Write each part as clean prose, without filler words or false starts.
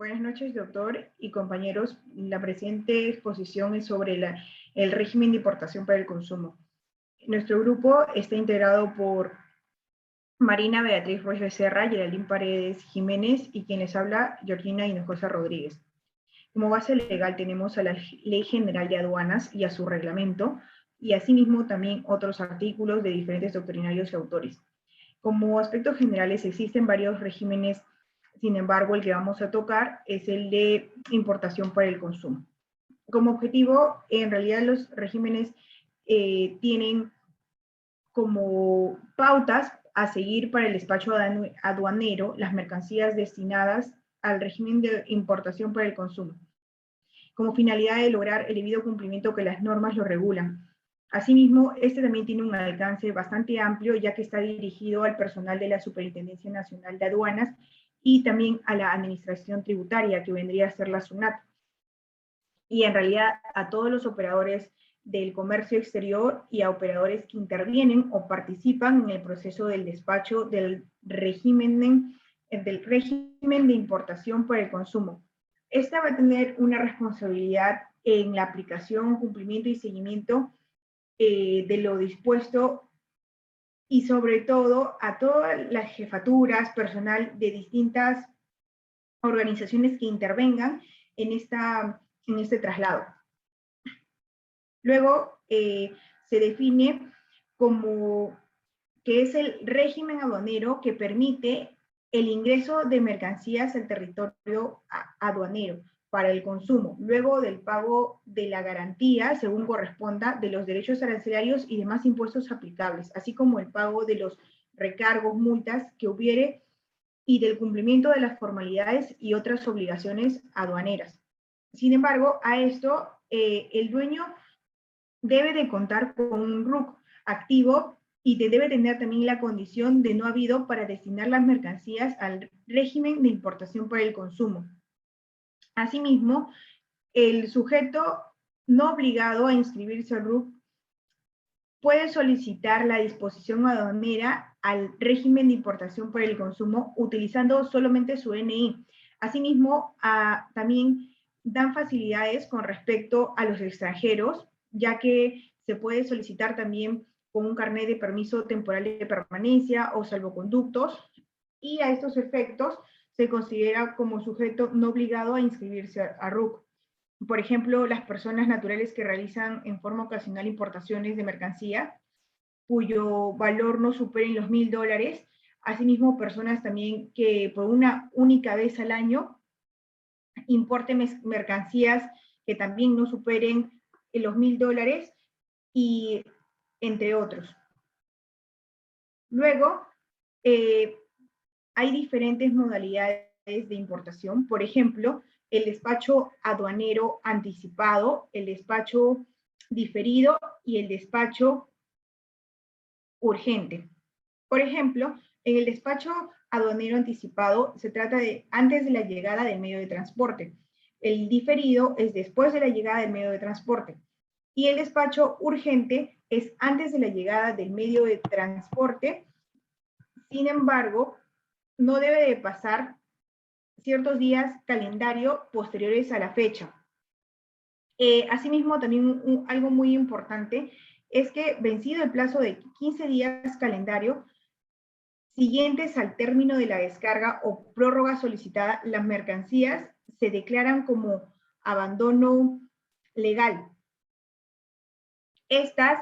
Buenas noches, doctor y compañeros. La presente exposición es sobre el régimen de importación para el consumo. Nuestro grupo está integrado por Marina Beatriz Ruiz Becerra, Geraldine Paredes Jiménez y quien les habla, Georgina Hinojosa Rodríguez. Como base legal tenemos a la Ley General de Aduanas y a su reglamento, y asimismo también otros artículos de diferentes doctrinarios y autores. Como aspectos generales existen varios regímenes. Sin embargo, el que vamos a tocar es el de importación para el consumo. Como objetivo, en realidad los regímenes tienen como pautas a seguir para el despacho aduanero las mercancías destinadas al régimen de importación para el consumo, como finalidad de lograr el debido cumplimiento que las normas lo regulan. Asimismo, este también tiene un alcance bastante amplio, ya que está dirigido al personal de la Superintendencia Nacional de Aduanas y también a la administración tributaria, que vendría a ser la SUNAT. Y en realidad a todos los operadores del comercio exterior y a operadores que intervienen o participan en el proceso del despacho del régimen de importación para el consumo. Esta va a tener una responsabilidad en la aplicación, cumplimiento y seguimiento de lo dispuesto, y sobre todo a todas las jefaturas, personal de distintas organizaciones que intervengan en este traslado. Luego se define como que es el régimen aduanero que permite el ingreso de mercancías al territorio aduanero para el consumo, luego del pago de la garantía, según corresponda, de los derechos arancelarios y demás impuestos aplicables, así como el pago de los recargos, multas que hubiere y del cumplimiento de las formalidades y otras obligaciones aduaneras. Sin embargo, a esto el dueño debe de contar con un RUC activo y debe tener también la condición de no habido para destinar las mercancías al régimen de importación para el consumo. Asimismo, el sujeto no obligado a inscribirse al RUC puede solicitar la disposición aduanera al régimen de importación para el consumo utilizando solamente su DNI. Asimismo, también dan facilidades con respecto a los extranjeros, ya que se puede solicitar también con un carnet de permiso temporal de permanencia o salvoconductos, y a estos efectos se considera como sujeto no obligado a inscribirse a RUC. Por ejemplo, las personas naturales que realizan en forma ocasional importaciones de mercancía, cuyo valor no superen los $1.000, asimismo personas también que por una única vez al año importen mercancías que también no superen los $1.000, y entre otros. Luego, hay diferentes modalidades de importación, por ejemplo, el despacho aduanero anticipado, el despacho diferido y el despacho urgente. Por ejemplo, en el despacho aduanero anticipado se trata de antes de la llegada del medio de transporte. El diferido es después de la llegada del medio de transporte. Y el despacho urgente es antes de la llegada del medio de transporte. Sin embargo, no debe de pasar ciertos días calendario posteriores a la fecha. Asimismo, también algo muy importante es que vencido el plazo de 15 días calendario siguientes al término de la descarga o prórroga solicitada, las mercancías se declaran como abandono legal. Estas,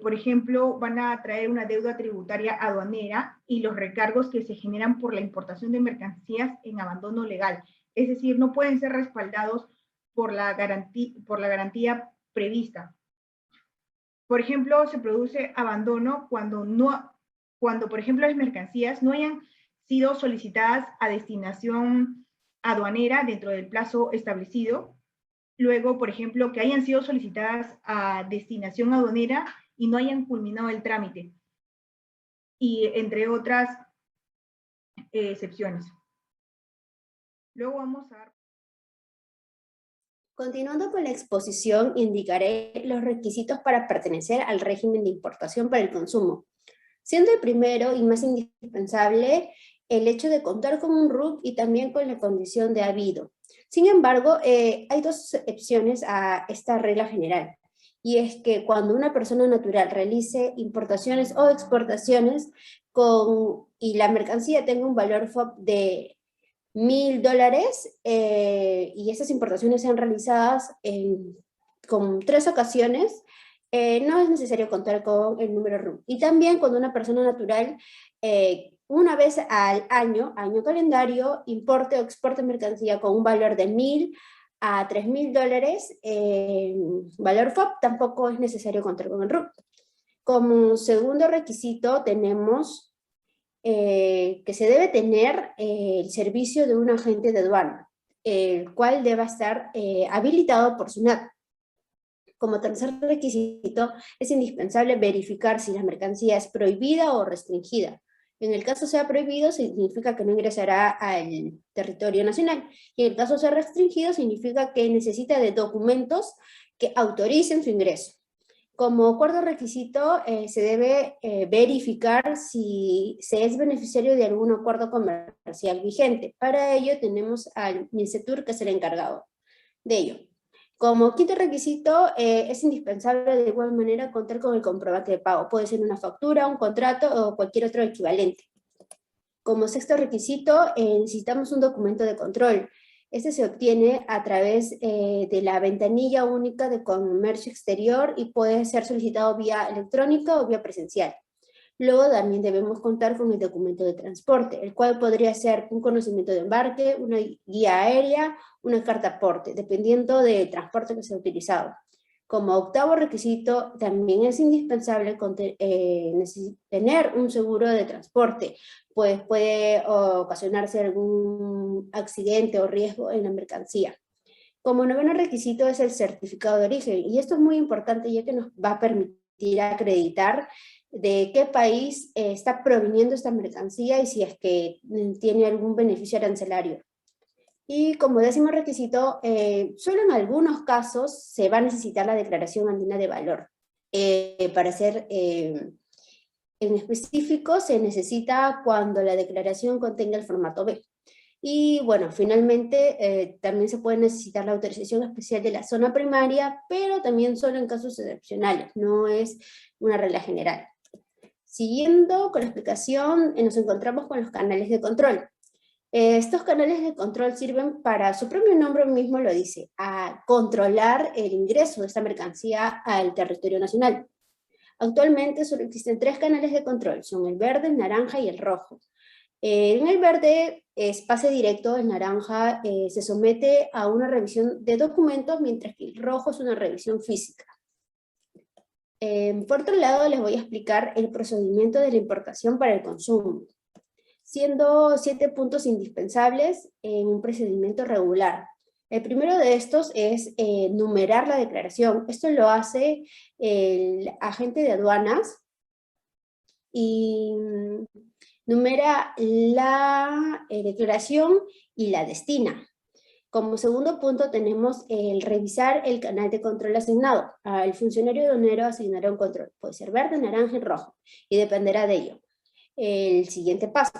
por ejemplo, van a traer una deuda tributaria aduanera y los recargos que se generan por la importación de mercancías en abandono legal. Es decir, no pueden ser respaldados por la garantía prevista. Por ejemplo, se produce abandono cuando, por ejemplo, las mercancías no hayan sido solicitadas a destinación aduanera dentro del plazo establecido. Luego, por ejemplo, que hayan sido solicitadas a destinación aduanera y no hayan culminado el trámite, y entre otras excepciones. Luego vamos a... Continuando con la exposición, indicaré los requisitos para pertenecer al régimen de importación para el consumo, siendo el primero y más indispensable el hecho de contar con un RUC y también con la condición de habido. Sin embargo, hay dos excepciones a esta regla general, y es que cuando una persona natural realice importaciones o exportaciones y la mercancía tenga un valor FOB de $1.000 y esas importaciones sean realizadas con 3 ocasiones, no es necesario contar con el número RUC. Y también cuando una persona natural una vez al año calendario, importe o exporte mercancía con un valor de $1.000 a $3.000, valor FOB, tampoco es necesario contar con el RUC. Como segundo requisito tenemos que se debe tener el servicio de un agente de aduana, el cual deba estar habilitado por SUNAT. Como tercer requisito, es indispensable verificar si la mercancía es prohibida o restringida. En el caso sea prohibido, significa que no ingresará al territorio nacional. Y en el caso sea restringido, significa que necesita de documentos que autoricen su ingreso. Como cuarto requisito, se debe verificar si se es beneficiario de algún acuerdo comercial vigente. Para ello tenemos al MINCETUR, que es el encargado de ello. Como quinto requisito, es indispensable de igual manera contar con el comprobante de pago. Puede ser una factura, un contrato o cualquier otro equivalente. Como sexto requisito, necesitamos un documento de control. Este se obtiene a través de la ventanilla única de comercio exterior y puede ser solicitado vía electrónica o vía presencial. Luego también debemos contar con el documento de transporte, el cual podría ser un conocimiento de embarque, una guía aérea, una carta aporte, dependiendo del transporte que sea utilizado. Como octavo requisito, también es indispensable tener un seguro de transporte, pues puede ocasionarse algún accidente o riesgo en la mercancía. Como noveno requisito es el certificado de origen, y esto es muy importante ya que nos va a permitir acreditar de qué país está proviniendo esta mercancía y si es que tiene algún beneficio arancelario. Y como décimo requisito, solo en algunos casos se va a necesitar la declaración andina de valor. Para ser en específico, se necesita cuando la declaración contenga el formato B. Y bueno, finalmente también se puede necesitar la autorización especial de la zona primaria, pero también solo en casos excepcionales, no es una regla general. Siguiendo con la explicación, nos encontramos con los canales de control. Estos canales de control sirven para, su propio nombre mismo lo dice, a controlar el ingreso de esta mercancía al territorio nacional. Actualmente solo existen 3 canales de control, son el verde, el naranja y el rojo. En el verde es pase directo, el naranja se somete a una revisión de documentos, mientras que el rojo es una revisión física. Por otro lado, les voy a explicar el procedimiento de la importación para el consumo, siendo 7 puntos indispensables en un procedimiento regular. El primero de estos es numerar la declaración. Esto lo hace el agente de aduanas y numera la declaración y la destina. Como segundo punto tenemos el revisar el canal de control asignado. El funcionario aduanero asignará un control, puede ser verde, naranja y rojo, y dependerá de ello. El siguiente paso,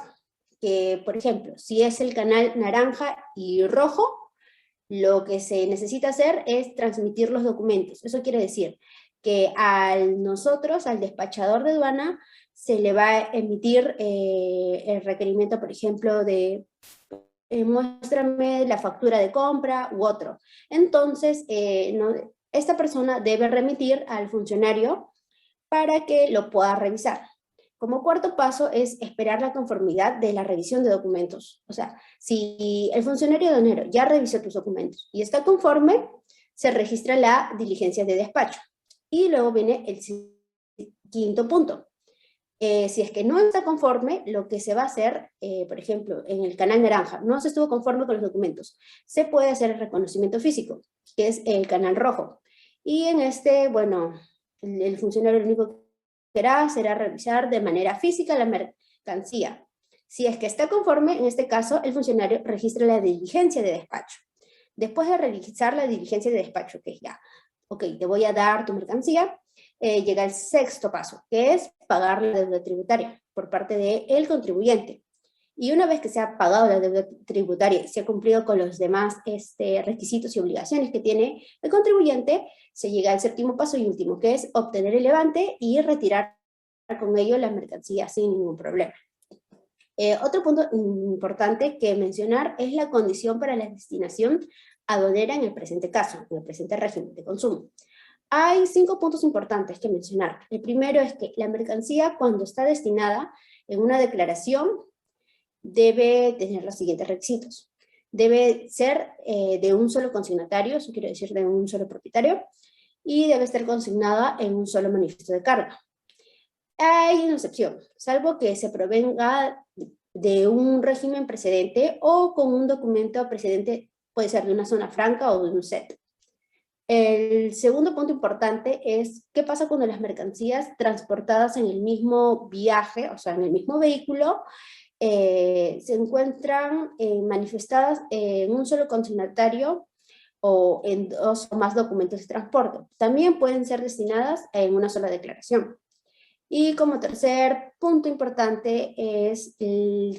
que por ejemplo, si es el canal naranja y rojo, lo que se necesita hacer es transmitir los documentos. Eso quiere decir que al despachador de aduana, se le va a emitir el requerimiento, por ejemplo, de muéstrame la factura de compra u otro. Entonces, esta persona debe remitir al funcionario para que lo pueda revisar. Como cuarto paso es esperar la conformidad de la revisión de documentos. O sea, si el funcionario aduanero ya revisó tus documentos y está conforme, se registra la diligencia de despacho. Y luego viene el quinto punto. Si es que no está conforme, lo que se va a hacer, por ejemplo, en el canal naranja, no se estuvo conforme con los documentos, se puede hacer el reconocimiento físico, que es el canal rojo. Y en este, bueno, el funcionario lo único que hará será revisar de manera física la mercancía. Si es que está conforme, en este caso, el funcionario registra la diligencia de despacho. Después de realizar la diligencia de despacho, que es ya, ok, te voy a dar tu mercancía, llega el sexto paso, que es pagar la deuda tributaria por parte del contribuyente. Y una vez que se ha pagado la deuda tributaria y se ha cumplido con los demás requisitos y obligaciones que tiene el contribuyente, se llega al séptimo paso y último, que es obtener el levante y retirar con ello la mercancía sin ningún problema. Otro punto importante que mencionar es la condición para la destinación aduanera en el presente caso, en el presente régimen de consumo. Hay 5 puntos importantes que mencionar. El primero es que la mercancía, cuando está destinada en una declaración, debe tener los siguientes requisitos. Debe ser de un solo consignatario, eso quiere decir de un solo propietario, y debe estar consignada en un solo manifiesto de carga. Hay una excepción, salvo que se provenga de un régimen precedente o con un documento precedente, puede ser de una zona franca o de un set. El segundo punto importante es qué pasa cuando las mercancías transportadas en el mismo viaje, o sea, en el mismo vehículo, se encuentran manifestadas en un solo consignatario o en 2 o más documentos de transporte. También pueden ser destinadas en una sola declaración. Y como tercer punto importante es,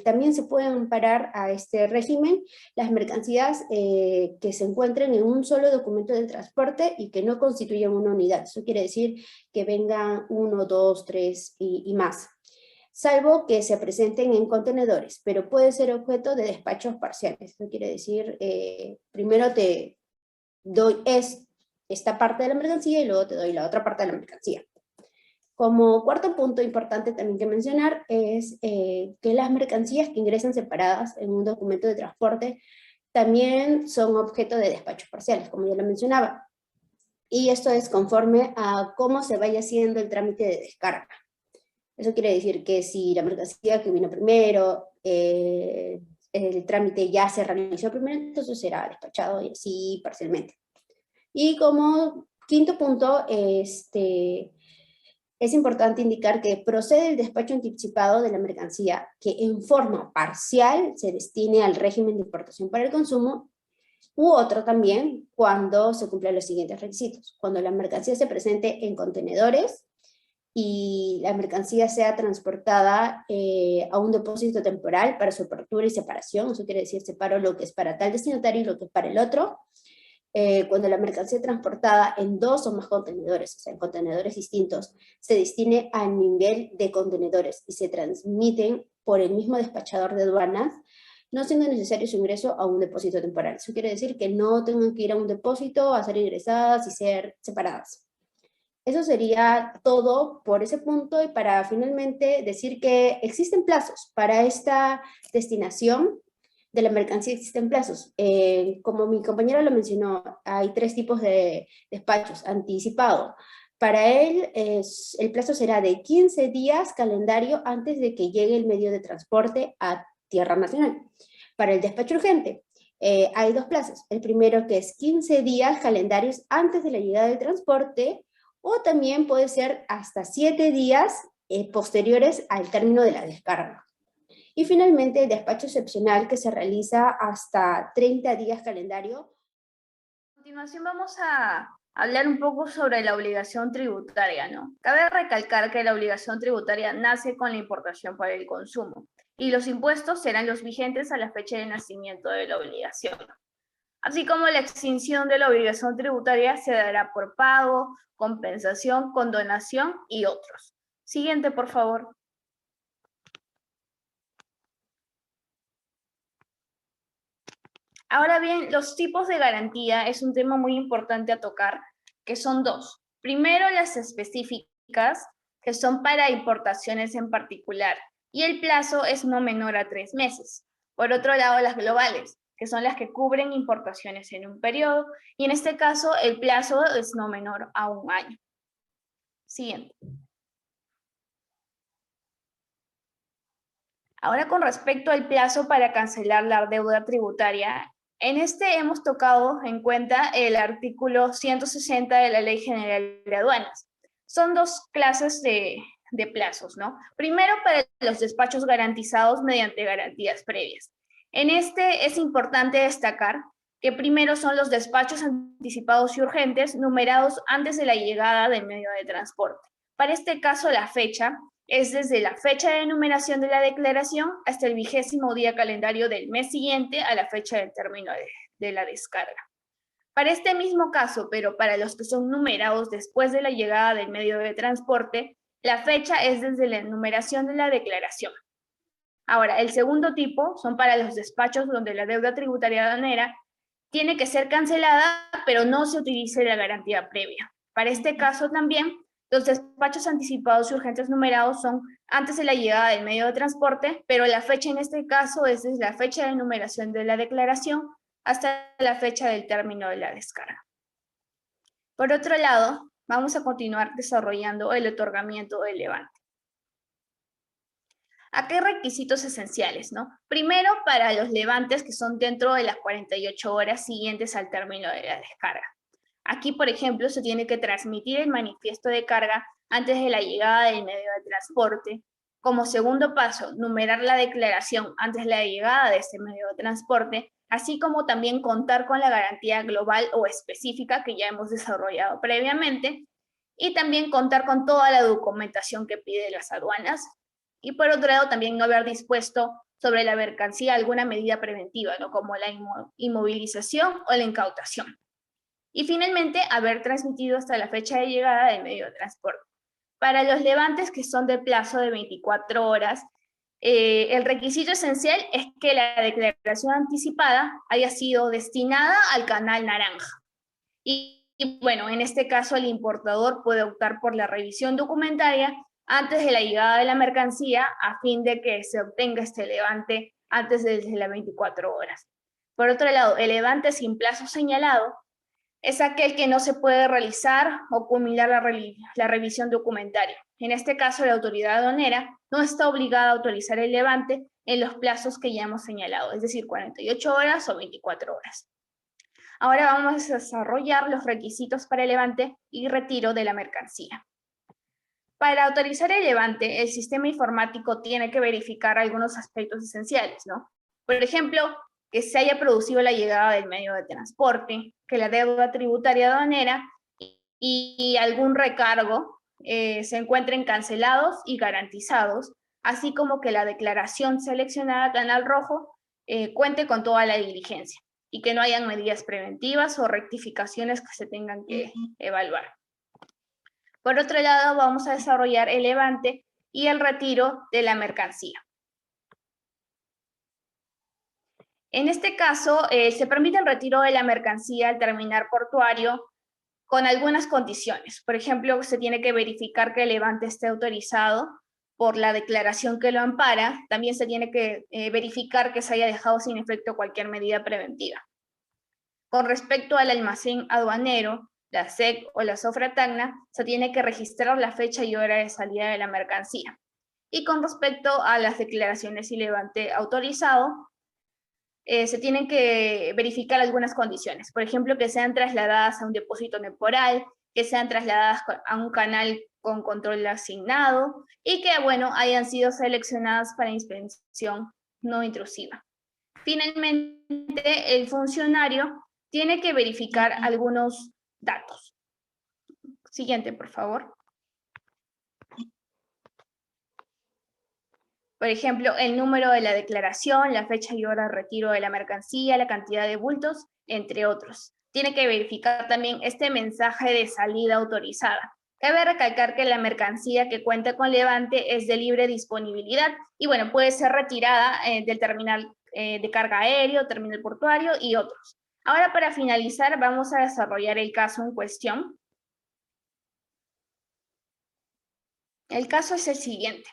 también se pueden amparar a este régimen las mercancías que se encuentren en un solo documento de transporte y que no constituyan una unidad. Eso quiere decir que vengan 1, 2, 3 y más. Salvo que se presenten en contenedores, pero puede ser objeto de despachos parciales. Eso quiere decir, primero te doy esta parte de la mercancía y luego te doy la otra parte de la mercancía. Como cuarto punto importante también que mencionar es que las mercancías que ingresan separadas en un documento de transporte también son objeto de despachos parciales, como ya lo mencionaba. Y esto es conforme a cómo se vaya haciendo el trámite de descarga. Eso quiere decir que si la mercancía que vino primero, el trámite ya se realizó primero, entonces será despachado y así parcialmente. Y como quinto punto, es importante indicar que procede el despacho anticipado de la mercancía que en forma parcial se destine al régimen de importación para el consumo, u otro también cuando se cumplan los siguientes requisitos. Cuando la mercancía se presente en contenedores y la mercancía sea transportada a un depósito temporal para su apertura y separación, eso quiere decir separo lo que es para tal destinatario y lo que es para el otro. Cuando la mercancía transportada en 2 o más contenedores, o sea, en contenedores distintos, se destine al nivel de contenedores y se transmiten por el mismo despachador de aduanas, no siendo necesario su ingreso a un depósito temporal. Eso quiere decir que no tengan que ir a un depósito a ser ingresadas y ser separadas. Eso sería todo por ese punto y para finalmente decir que existen plazos para esta destinación de la mercancía, existen plazos. Como mi compañera lo mencionó, hay 3 tipos de despachos. Anticipado. Para él, el plazo será de 15 días calendario antes de que llegue el medio de transporte a tierra nacional. Para el despacho urgente, hay 2 plazos. El primero que es 15 días calendarios antes de la llegada del transporte, o también puede ser hasta 7 días posteriores al término de la descarga. Y finalmente el despacho excepcional que se realiza hasta 30 días calendario. A continuación vamos a hablar un poco sobre la obligación tributaria, ¿no? Cabe recalcar que la obligación tributaria nace con la importación para el consumo y los impuestos serán los vigentes a la fecha de nacimiento de la obligación. Así como la extinción de la obligación tributaria se dará por pago, compensación, condonación y otros. Siguiente, por favor. Ahora bien, los tipos de garantía es un tema muy importante a tocar, que son 2. Primero, las específicas, que son para importaciones en particular, y el plazo es no menor a 3 meses. Por otro lado, las globales, que son las que cubren importaciones en un periodo, y en este caso el plazo es no menor a 1 año. Siguiente. Ahora, con respecto al plazo para cancelar la deuda tributaria, en este hemos tocado en cuenta el artículo 160 de la Ley General de Aduanas. Son 2 clases de plazos, ¿no? Primero, para los despachos garantizados mediante garantías previas. En este es importante destacar que primero son los despachos anticipados y urgentes numerados antes de la llegada del medio de transporte. Para este caso, la fecha es desde la fecha de numeración de la declaración hasta el 20º día calendario del mes siguiente a la fecha del término de la descarga. Para este mismo caso, pero para los que son numerados después de la llegada del medio de transporte, la fecha es desde la numeración de la declaración. Ahora, el segundo tipo son para los despachos donde la deuda tributaria aduanera tiene que ser cancelada, pero no se utilice la garantía previa. Para este caso también, los despachos anticipados y urgentes numerados son antes de la llegada del medio de transporte, pero la fecha en este caso es desde la fecha de numeración de la declaración hasta la fecha del término de la descarga. Por otro lado, vamos a continuar desarrollando el otorgamiento del levante. Aquí hay requisitos esenciales, ¿no? Primero, para los levantes que son dentro de las 48 horas siguientes al término de la descarga. Aquí, por ejemplo, se tiene que transmitir el manifiesto de carga antes de la llegada del medio de transporte. Como segundo paso, numerar la declaración antes de la llegada de este medio de transporte, así como también contar con la garantía global o específica que ya hemos desarrollado previamente, y también contar con toda la documentación que pide las aduanas. Y por otro lado, también no haber dispuesto sobre la mercancía alguna medida preventiva, ¿no? Como la inmovilización o la incautación. Y finalmente, haber transmitido hasta la fecha de llegada del medio de transporte. Para los levantes que son de plazo de 24 horas, el requisito esencial es que la declaración anticipada haya sido destinada al canal naranja. Y bueno, en este caso el importador puede optar por la revisión documentaria antes de la llegada de la mercancía a fin de que se obtenga este levante antes de las 24 horas. Por otro lado, el levante sin plazo señalado es aquel que no se puede realizar o culminar la revisión documentaria. En este caso, la autoridad aduanera no está obligada a autorizar el levante en los plazos que ya hemos señalado, es decir, 48 horas o 24 horas. Ahora vamos a desarrollar los requisitos para el levante y retiro de la mercancía. Para autorizar el levante, el sistema informático tiene que verificar algunos aspectos esenciales, ¿no? Por ejemplo, que se haya producido la llegada del medio de transporte, que la deuda tributaria aduanera y algún recargo se encuentren cancelados y garantizados, así como que la declaración seleccionada Canal Rojo cuente con toda la diligencia y que no hayan medidas preventivas o rectificaciones que se tengan que evaluar. Por otro lado, vamos a desarrollar el levante y el retiro de la mercancía. En este caso, se permite el retiro de la mercancía al terminal portuario con algunas condiciones. Por ejemplo, se tiene que verificar que el levante esté autorizado por la declaración que lo ampara. También se tiene que verificar que se haya dejado sin efecto cualquier medida preventiva. Con respecto al almacén aduanero, la SEC o la Sofratagna, se tiene que registrar la fecha y hora de salida de la mercancía. Y con respecto a las declaraciones y levante autorizado, se tienen que verificar algunas condiciones. Por ejemplo, que sean trasladadas a un depósito temporal, que sean trasladadas a un canal con control asignado y que, bueno, hayan sido seleccionadas para inspección no intrusiva. Finalmente, el funcionario tiene que verificar algunos datos. Siguiente, por favor. Por ejemplo, el número de la declaración, la fecha y hora de retiro de la mercancía, la cantidad de bultos, entre otros. Tiene que verificar también este mensaje de salida autorizada. Cabe recalcar que la mercancía que cuenta con levante es de libre disponibilidad y, bueno, puede ser retirada del terminal de carga aéreo, terminal portuario y otros. Ahora, para finalizar, vamos a desarrollar el caso en cuestión. El caso es el siguiente.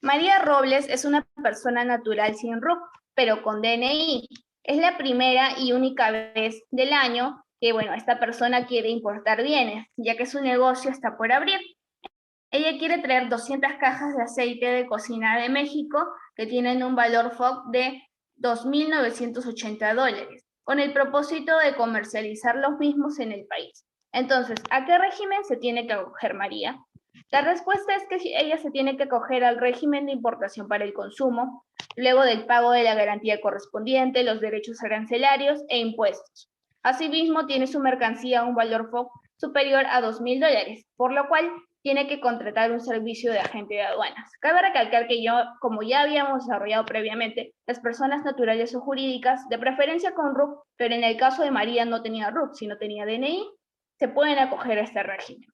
María Robles es una persona natural sin RUC, pero con DNI. Es la primera y única vez del año que, bueno, esta persona quiere importar bienes, ya que su negocio está por abrir. Ella quiere traer 200 cajas de aceite de cocina de México que tienen un valor FOB de $2.980, con el propósito de comercializar los mismos en el país. Entonces, ¿a qué régimen se tiene que acoger María? La respuesta es que ella se tiene que acoger al régimen de importación para el consumo, luego del pago de la garantía correspondiente, los derechos arancelarios e impuestos. Asimismo, tiene su mercancía un valor FOB superior a $2.000, por lo cual tiene que contratar un servicio de agente de aduanas. Cabe recalcar que como ya habíamos desarrollado previamente, las personas naturales o jurídicas, de preferencia con RUC, pero en el caso de María no tenía RUC, sino tenía DNI, se pueden acoger a este régimen.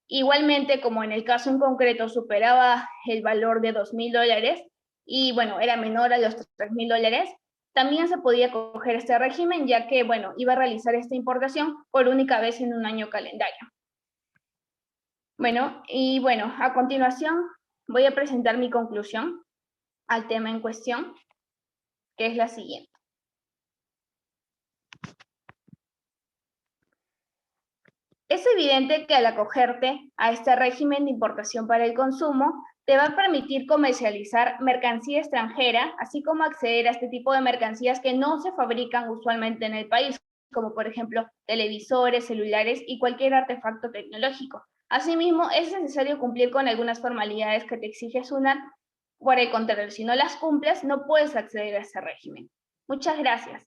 Igualmente, como en el caso en concreto superaba el valor de $2.000 y bueno, era menor a los $3.000, también se podía acoger a este régimen, ya que bueno, iba a realizar esta importación por única vez en un año calendario. Bueno, a continuación voy a presentar mi conclusión al tema en cuestión, que es la siguiente. Es evidente que al acogerte a este régimen de importación para el consumo, te va a permitir comercializar mercancía extranjera, así como acceder a este tipo de mercancías que no se fabrican usualmente en el país, como por ejemplo televisores, celulares y cualquier artefacto tecnológico. Asimismo, es necesario cumplir con algunas formalidades que te exige SUNAT. Por el contrario, si no las cumples, no puedes acceder a ese régimen. Muchas gracias.